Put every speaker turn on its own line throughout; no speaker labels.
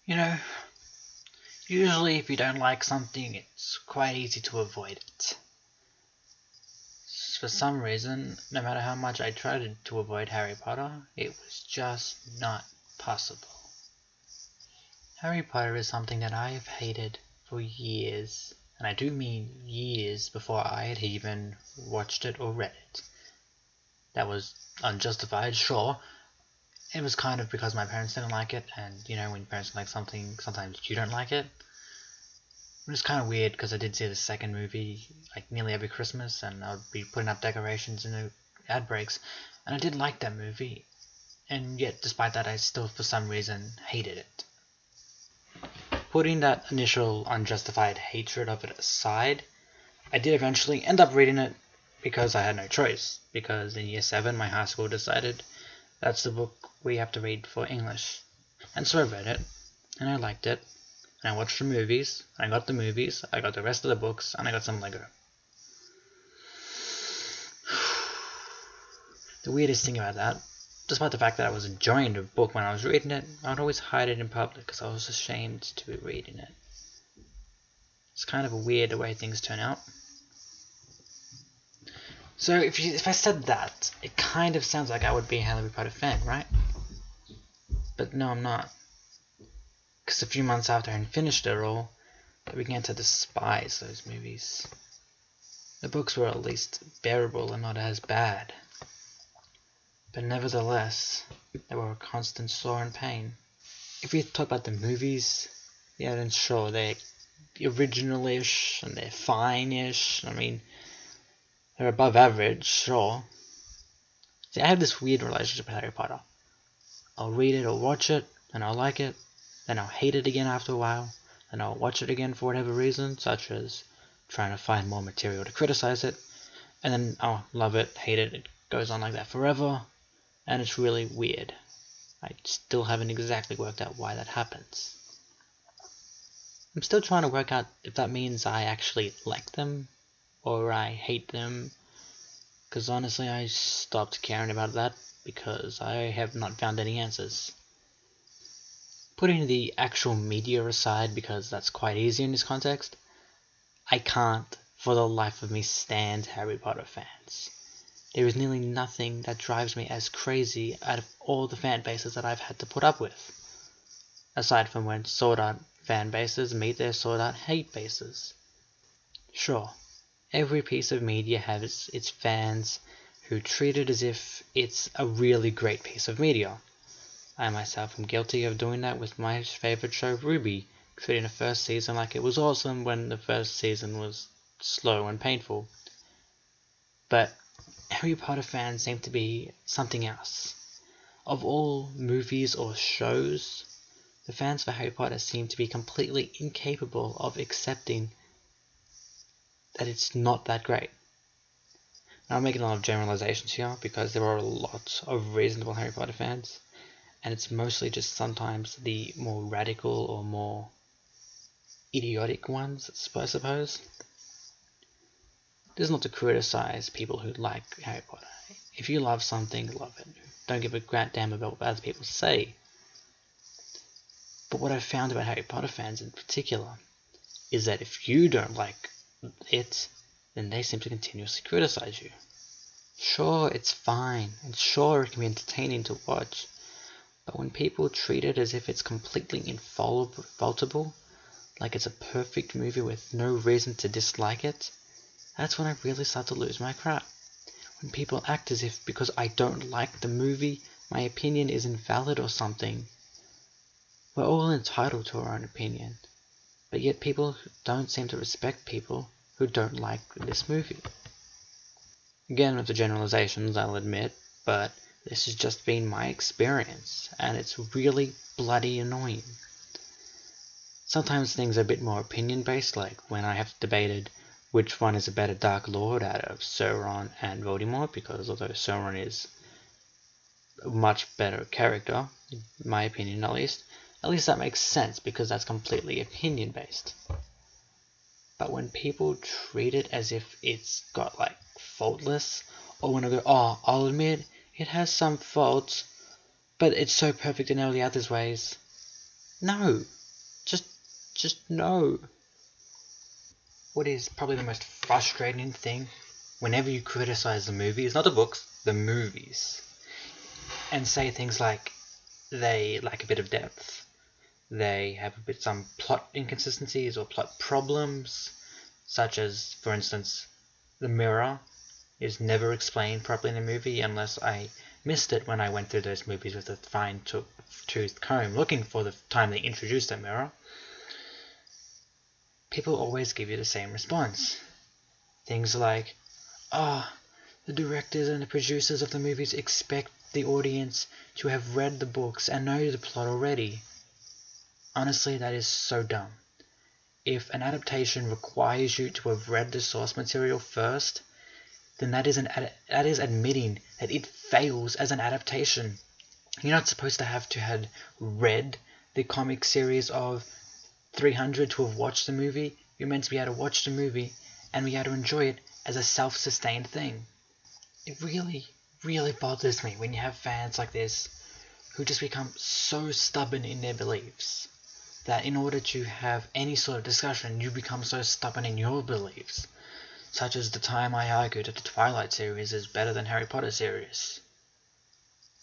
You know, usually if you don't like something, it's quite easy to avoid it. For some reason, no matter how much I tried to avoid Harry Potter, it was just not possible. Harry Potter is something that I have hated for years, and I do mean years before I had even watched it or read it. That was unjustified, sure. It was kind of because my parents didn't like it, and when parents like something, sometimes you don't like it. It was kind of weird because I did see the second movie like nearly every Christmas, and I would be putting up decorations in the ad breaks, and I did like that movie, and yet despite that I still for some reason hated it. Putting that initial unjustified hatred of it aside, I did eventually end up reading it because I had no choice, because in year 7 my high school decided that's the book we have to read for English. And so I read it, and I liked it, and I watched the movies, I got the movies, I got the rest of the books, and I got some Lego. The weirdest thing about that, despite the fact that I was enjoying the book when I was reading it, I would always hide it in public because I was ashamed to be reading it. It's kind of a weird way things turn out. So if I said that, it kind of sounds like I would be a Harry Potter fan, right? But no, I'm not. Because a few months after I finished it all, I began to despise those movies. The books were at least bearable and not as bad. But nevertheless, they were a constant sore and pain. If we talk about the movies, yeah, then sure, they're original-ish and they're fine-ish. I mean, they're above average, sure. See, I have this weird relationship with Harry Potter. I'll read it or watch it, and I'll like it, then I'll hate it again after a while, then I'll watch it again for whatever reason, such as trying to find more material to criticize it, and then I'll love it, hate it, it goes on like that forever, and it's really weird. I still haven't exactly worked out why that happens. I'm still trying to work out if that means I actually like them, or I hate them, because honestly I stopped caring about that because I have not found any answers. Putting the actual media aside, because that's quite easy in this context, I can't for the life of me stand Harry Potter fans. There is nearly nothing that drives me as crazy out of all the fan bases that I've had to put up with. Aside from when Sword Art fan bases meet their Sword Art hate bases. Sure, every piece of media has its fans who treat it as if it's a really great piece of media. I myself am guilty of doing that with my favourite show RWBY, treating the first season like it was awesome when the first season was slow and painful. But Harry Potter fans seem to be something else. Of all movies or shows, the fans for Harry Potter seem to be completely incapable of accepting that it's not that great. Now I'm making a lot of generalizations here because there are a lot of reasonable Harry Potter fans, and it's mostly just sometimes the more radical or more idiotic ones, I suppose. This is not to criticize people who like Harry Potter. If you love something, love it. Don't give a damn about what other people say. But what I've found about Harry Potter fans in particular is that if you don't like it, then they seem to continuously criticize you. Sure, it's fine, and sure it can be entertaining to watch, but when people treat it as if it's completely infaultable, like it's a perfect movie with no reason to dislike it, that's when I really start to lose my crap. When people act as if because I don't like the movie, my opinion is invalid or something. We're all entitled to our own opinion, but yet people don't seem to respect people who don't like this movie. Again, with the generalizations, I'll admit, but this has just been my experience, and it's really bloody annoying. Sometimes things are a bit more opinion-based, like when I have debated which one is a better Dark Lord out of Sauron and Voldemort, because although Sauron is a much better character, in my opinion at least that makes sense because that's completely opinion-based. But when people treat it as if it's got like faultless, or when I go, oh, I'll admit it has some faults, but it's so perfect in all the other ways. No, Just no. What is probably the most frustrating thing whenever you criticize the movies, not the books, the movies, and say things like they lack a bit of depth, they have some plot inconsistencies or plot problems, such as, for instance, the mirror is never explained properly in a movie unless I missed it when I went through those movies with a fine-tooth comb looking for the time they introduced that mirror. People always give you the same response. Things like, the directors and the producers of the movies expect the audience to have read the books and know the plot already. Honestly, that is so dumb. If an adaptation requires you to have read the source material first, then that is admitting that it fails as an adaptation. You're not supposed to have read the comic series of 300 to have watched the movie. You're meant to be able to watch the movie and be able to enjoy it as a self-sustained thing. It really, really bothers me when you have fans like this who just become so stubborn in their beliefs that in order to have any sort of discussion, you become so stubborn in your beliefs. Such as the time I argued that the Twilight series is better than Harry Potter series.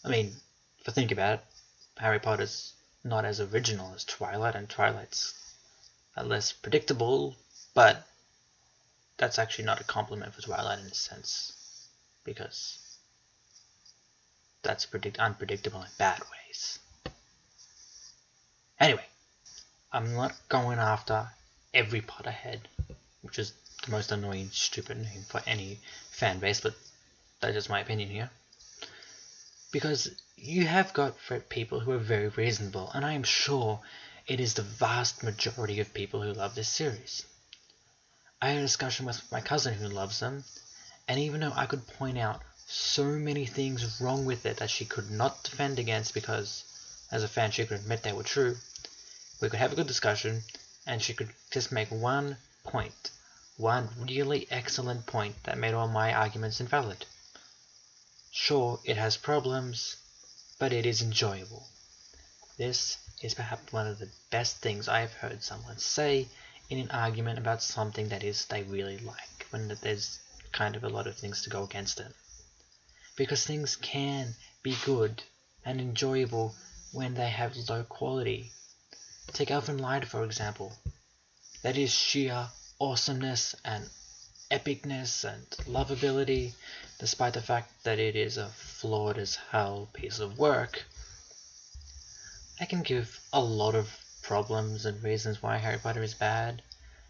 I mean, if I think about it, Harry Potter's not as original as Twilight, and Twilight's less predictable, but that's actually not a compliment for Twilight in a sense, because that's unpredictable in bad ways. Anyway, I'm not going after every Potterhead, which is the most annoying, stupid name for any fan base, but that's just my opinion here. Because you have got people who are very reasonable, and I am sure it is the vast majority of people who love this series. I had a discussion with my cousin who loves them, and even though I could point out so many things wrong with it that she could not defend against because, as a fan, she could admit they were true, we could have a good discussion, and she could just make one point, one really excellent point that made all my arguments invalid. Sure, it has problems, but it is enjoyable. This is perhaps one of the best things I have heard someone say in an argument about something that they really like, when there's kind of a lot of things to go against it. Because things can be good and enjoyable when they have low quality. Take Elfen Lied, for example. That is sheer awesomeness and epicness and lovability, despite the fact that it is a flawed as hell piece of work. I can give a lot of problems and reasons why Harry Potter is bad,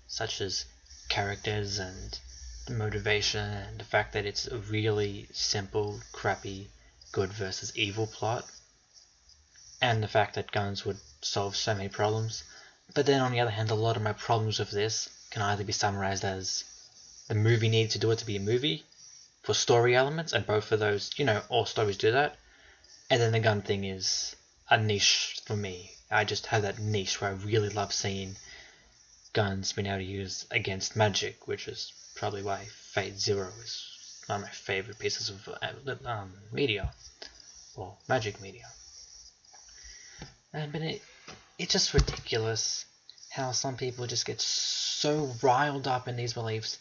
such as characters and the motivation and the fact that it's a really simple, crappy, good versus evil plot, and the fact that guns would solve so many problems. But then on the other hand, a lot of my problems with this can either be summarized as the movie needed to do it to be a movie, for story elements, and both of those, all stories do that, and then the gun thing is a niche for me. I just have that niche where I really love seeing guns being able to use against magic, which is probably why Fate Zero is one of my favorite pieces of media, or magic media. But it's just ridiculous how some people just get so riled up in these beliefs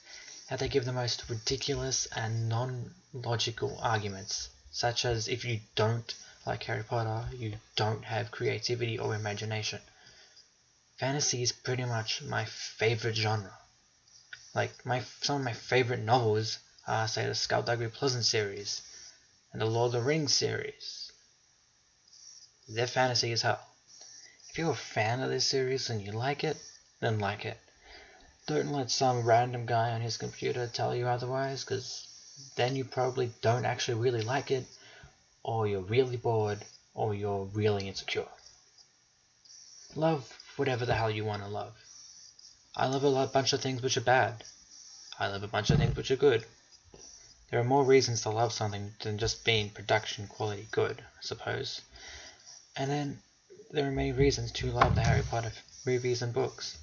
that they give the most ridiculous and non-logical arguments, such as if you don't like Harry Potter, you don't have creativity or imagination. Fantasy is pretty much my favorite genre. Like, some of my favorite novels are, say, the Skullduggery Pleasant series and the Lord of the Rings series. They're fantasy as hell. If you're a fan of this series and you like it, then like it. Don't let some random guy on his computer tell you otherwise, because then you probably don't actually really like it, or you're really bored, or you're really insecure. Love whatever the hell you want to love. I love a bunch of things which are bad. I love a bunch of things which are good. There are more reasons to love something than just being production quality good, I suppose. And then there are many reasons to love the Harry Potter movies and books.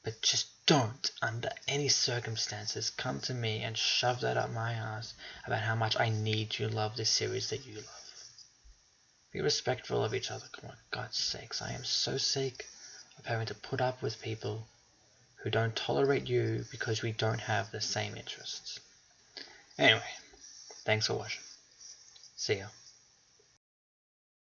But just don't, under any circumstances, come to me and shove that up my ass about how much I need to love this series that you love. Be respectful of each other, come on, God's sakes. I am so sick of having to put up with people who don't tolerate you because we don't have the same interests. Anyway, thanks for watching. See ya.